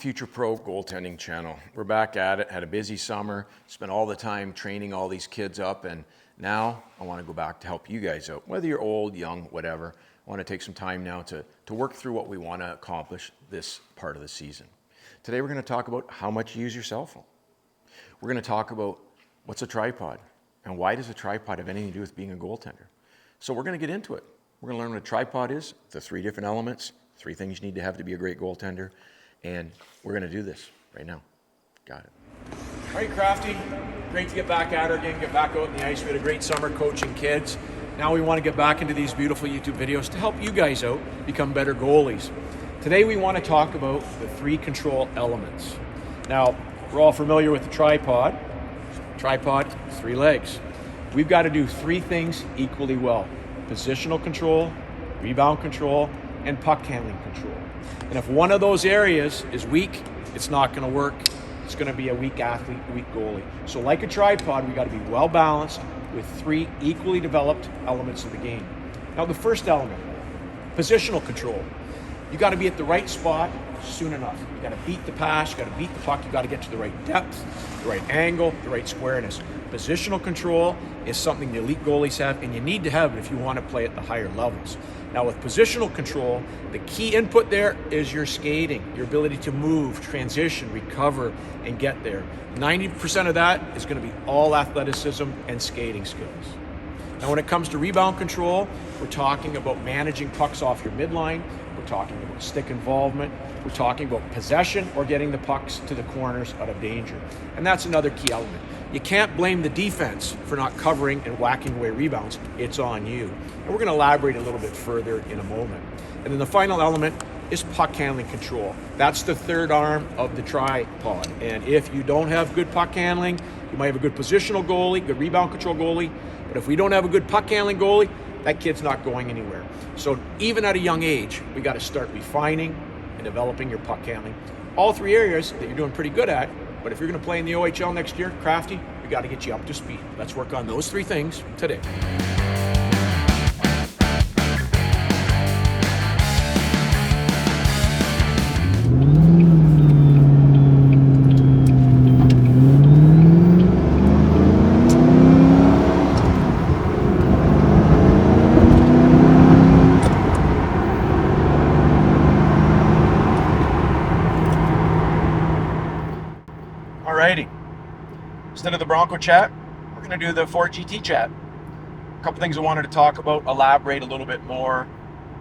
Future Pro Goaltending channel. We're back at it, had a busy summer, spent all the time training all these kids up, and now I want to go back to help you guys out. Whether you're old, young, whatever, I want to take some time now to work through what we want to accomplish this part of the season. Today we're going to talk about how much you use your cell phone. We're going to talk about what's a tripod, and why does a tripod have anything to do with being a goaltender. So we're going to get into it. We're going to learn what a tripod is, the 3 different elements, 3 things you need to have to be a great goaltender. And we're going to do this right now. Got it. All right, Crafty. Great to get back at her again, get back out in the ice. We had a great summer coaching kids. Now we want to get back into these beautiful YouTube videos to help you guys out become better goalies. Today we want to talk about the 3 control elements. Now, we're all familiar with the tripod. Tripod, 3 legs. We've got to do 3 things equally well. Positional control, rebound control, and puck handling control. And if one of those areas is weak, it's not going to work. It's going to be a weak athlete, a weak goalie. So like a tripod, we got to be well balanced with 3 equally developed elements of the game. Now the first element, positional control. You got to be at the right spot soon enough. You got to beat the pass, you got to beat the puck, you got to get to the right depth, the right angle, the right squareness. Positional control is something the elite goalies have, and you need to have it if you want to play at the higher levels. Now with positional control, the key input there is your skating, your ability to move, transition, recover, and get there. 90% of that is going to be all athleticism and skating skills. Now when it comes to rebound control, we're talking about managing pucks off your midline, we're talking about stick involvement, we're talking about possession or getting the pucks to the corners out of danger. And that's another key element. You can't blame the defense for not covering and whacking away rebounds. It's on you. And we're going to elaborate a little bit further in a moment. And then the final element is puck handling control. That's the 3rd arm of the tripod. And if you don't have good puck handling, you might have a good positional goalie, good rebound control goalie, but if we don't have a good puck handling goalie, that kid's not going anywhere. So even at a young age, we got to start refining and developing your puck handling. All 3 areas that you're doing pretty good at, but if you're going to play in the OHL next year, Crafty, we got to get you up to speed. Let's work on those 3 things today. Alrighty, instead of the Bronco chat, we're going to do the 4GT chat. A couple things I wanted to talk about, elaborate a little bit more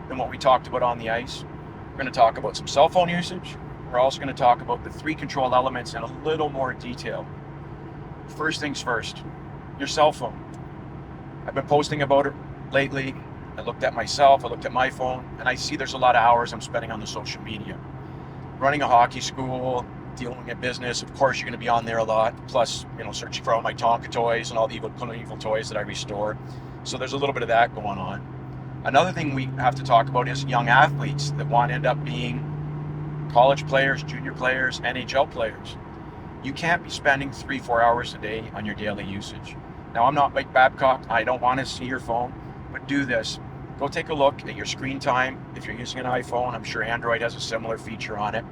than what we talked about on the ice. We're going to talk about some cell phone usage. We're also going to talk about the 3 control elements in a little more detail. First things first, your cell phone. I've been posting about it lately. I looked at myself, I looked at my phone, and I see there's a lot of hours I'm spending on the social media. Running a hockey school, dealing in business, of course you're going to be on there a lot, plus searching for all my Tonka toys and all the evil toys that I restore. So there's a little bit of that going on. Another thing we have to talk about is young athletes that want to end up being college players, junior players, NHL players. You can't be spending 3-4 hours a day on your daily usage. Now I'm not Mike Babcock, I don't want to see your phone, but do this. Go take a look at your screen time. If you're using an iPhone, I'm sure Android has a similar feature on it.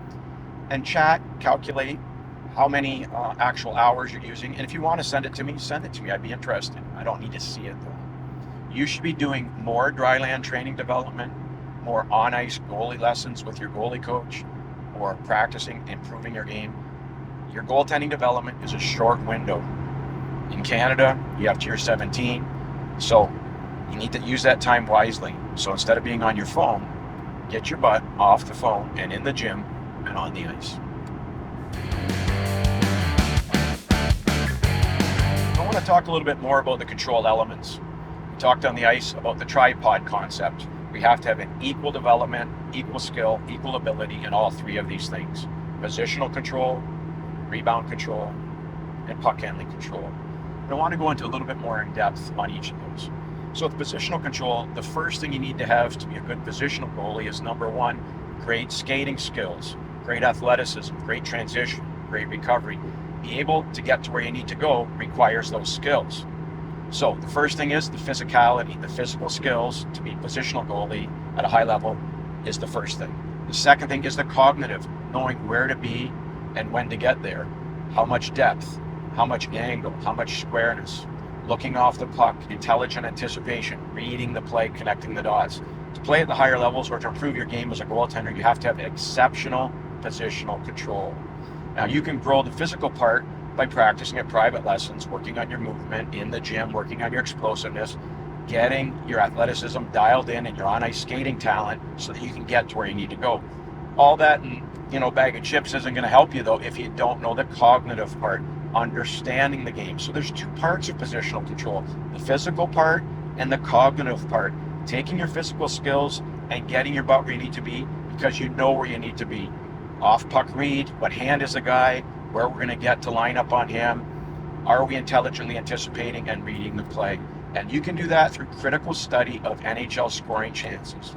And chat, calculate how many actual hours you're using. And if you want to send it to me, send it to me. I'd be interested. I don't need to see it though. You should be doing more dry land training development, more on-ice goalie lessons with your goalie coach, or practicing, improving your game. Your goaltending development is a short window. In Canada, you have tier 17. So you need to use that time wisely. So instead of being on your phone, get your butt off the phone and in the gym and on the ice. I want to talk a little bit more about the control elements. We talked on the ice about the tripod concept. We have to have an equal development, equal skill, equal ability in all 3 of these things. Positional control, rebound control, and puck handling control. But I want to go into a little bit more in depth on each of those. So with positional control, the first thing you need to have to be a good positional goalie is number 1, great skating skills, great athleticism, great transition, great recovery. Be able to get to where you need to go requires those skills. So the first thing is the physicality, the physical skills to be a positional goalie at a high level is the first thing. The second thing is the cognitive. knowing where to be and when to get there. How much depth, how much angle, how much squareness, looking off the puck, intelligent anticipation, reading the play, connecting the dots. To play at the higher levels or to improve your game as a goaltender, you have to have exceptional positional control. Now, you can grow the physical part by practicing at private lessons, working on your movement in the gym, working on your explosiveness, getting your athleticism dialed in and your on-ice skating talent so that you can get to where you need to go. All that and, bag of chips isn't going to help you, though, if you don't know the cognitive part, understanding the game. So there's two parts of positional control, the physical part and the cognitive part. Taking your physical skills and getting your butt where you need to be because you know where you need to be. Off puck read, what hand is the guy, where we're going to get to line up on him, are we intelligently anticipating and reading the play? And you can do that through critical study of NHL scoring chances.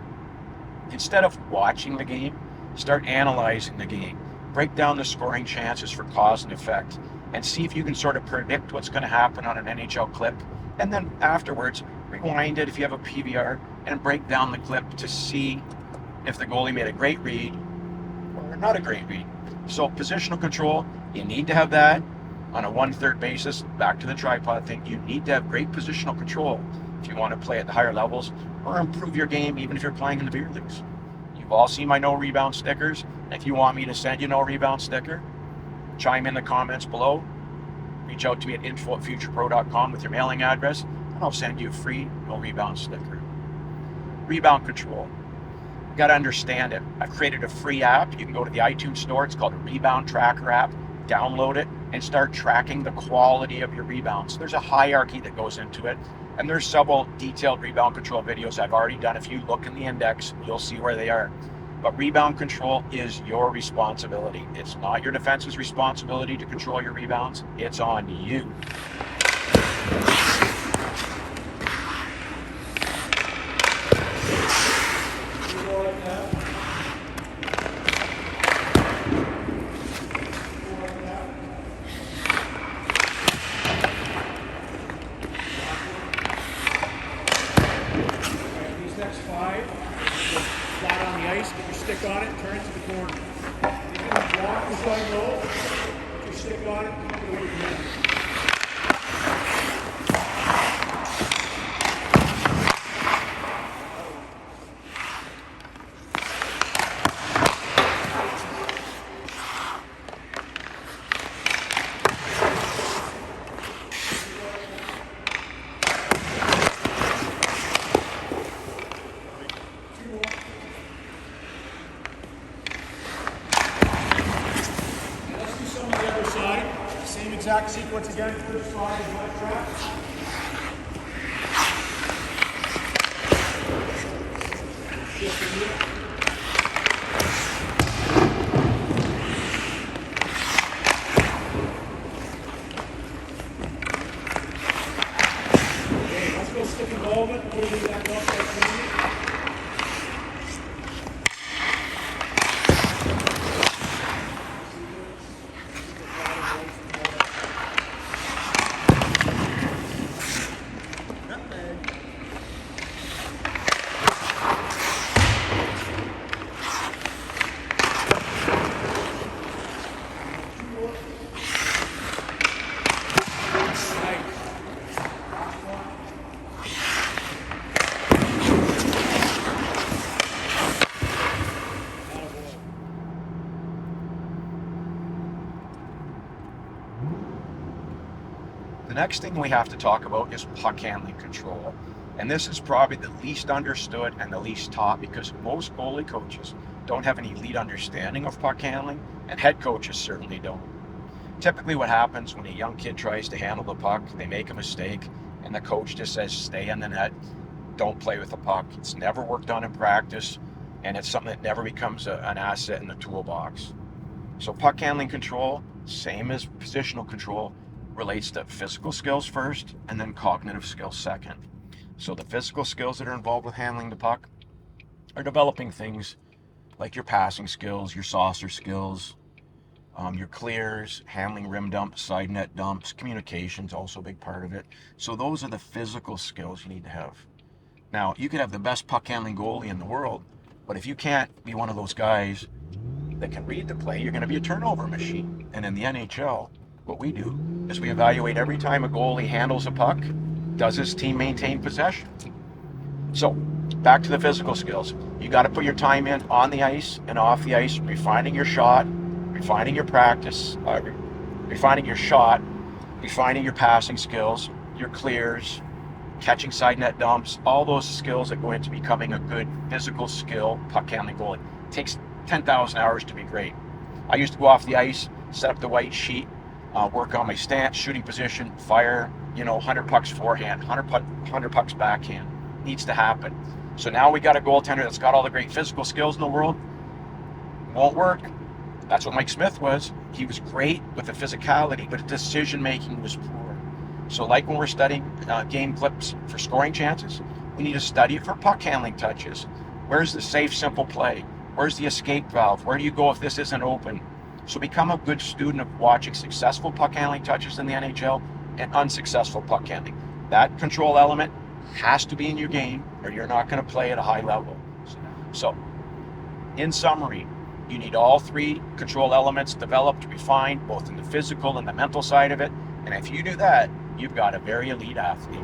Instead of watching the game, start analyzing the game. Break down the scoring chances for cause and effect and see if you can sort of predict what's going to happen on an NHL clip. And then afterwards, rewind it if you have a PVR and break down the clip to see if the goalie made a great read or not a great read. So positional control, you need to have that on a 1/3 basis. Back to the tripod thing, you need to have great positional control if you want to play at the higher levels or improve your game even if you're playing in the beer leagues. You've all seen my no rebound stickers. If you want me to send you no rebound sticker, chime in the comments below. Reach out to me at info@futurepro.com with your mailing address and I'll send you a free no rebound sticker. Rebound control. You got to understand it. I've created a free app. You can go to the iTunes store. It's called a Rebound Tracker app. Download it and start tracking the quality of your rebounds. There's a hierarchy that goes into it. And there's several detailed rebound control videos I've already done. If you look in the index, you'll see where they are. But rebound control is your responsibility. It's not your defense's responsibility to control your rebounds. It's on you. Flat on the ice, get your stick on it, turn it to the corner. If you block the side roll, put your stick on it, and go with your same exact sequence again, first slide is left trap. Okay, let's go stick involvement, put it in that left. The next thing we have to talk about is puck handling control. And this is probably the least understood and the least taught because most goalie coaches don't have an elite understanding of puck handling, and head coaches certainly don't. Typically what happens when a young kid tries to handle the puck, they make a mistake, and the coach just says, stay in the net, don't play with the puck. It's never worked on in practice, and it's something that never becomes an asset in the toolbox. So puck handling control, same as positional control, relates to physical skills first and then cognitive skills second. So the physical skills that are involved with handling the puck are developing things like your passing skills, your saucer skills, your clears, handling rim dumps, side net dumps, communication's also a big part of it. So those are the physical skills you need to have. Now, you could have the best puck handling goalie in the world, but if you can't be one of those guys that can read the play, you're going to be a turnover machine. And in the NHL, what we do is we evaluate every time a goalie handles a puck, does his team maintain possession? So back to the physical skills. You got to put your time in on the ice and off the ice, refining your shot, refining your practice, refining your shot, refining your passing skills, your clears, catching side net dumps, all those skills that go into becoming a good physical skill puck handling goalie. It takes 10,000 hours to be great. I used to go off the ice, set up the white sheet, work on my stance, shooting position, fire, 100 pucks forehand, 100 pucks backhand. Needs to happen. So now we got a goaltender that's got all the great physical skills in the world. Won't work. That's what Mike Smith was. He was great with the physicality, but his decision making was poor. So like when we're studying game clips for scoring chances, we need to study it for puck handling touches. Where's the safe, simple play? Where's the escape valve? Where do you go if this isn't open? So become a good student of watching successful puck handling touches in the NHL and unsuccessful puck handling. That control element has to be in your game or you're not going to play at a high level. So in summary, you need all three control elements developed, refined, both in the physical and the mental side of it. And if you do that, you've got a very elite athlete.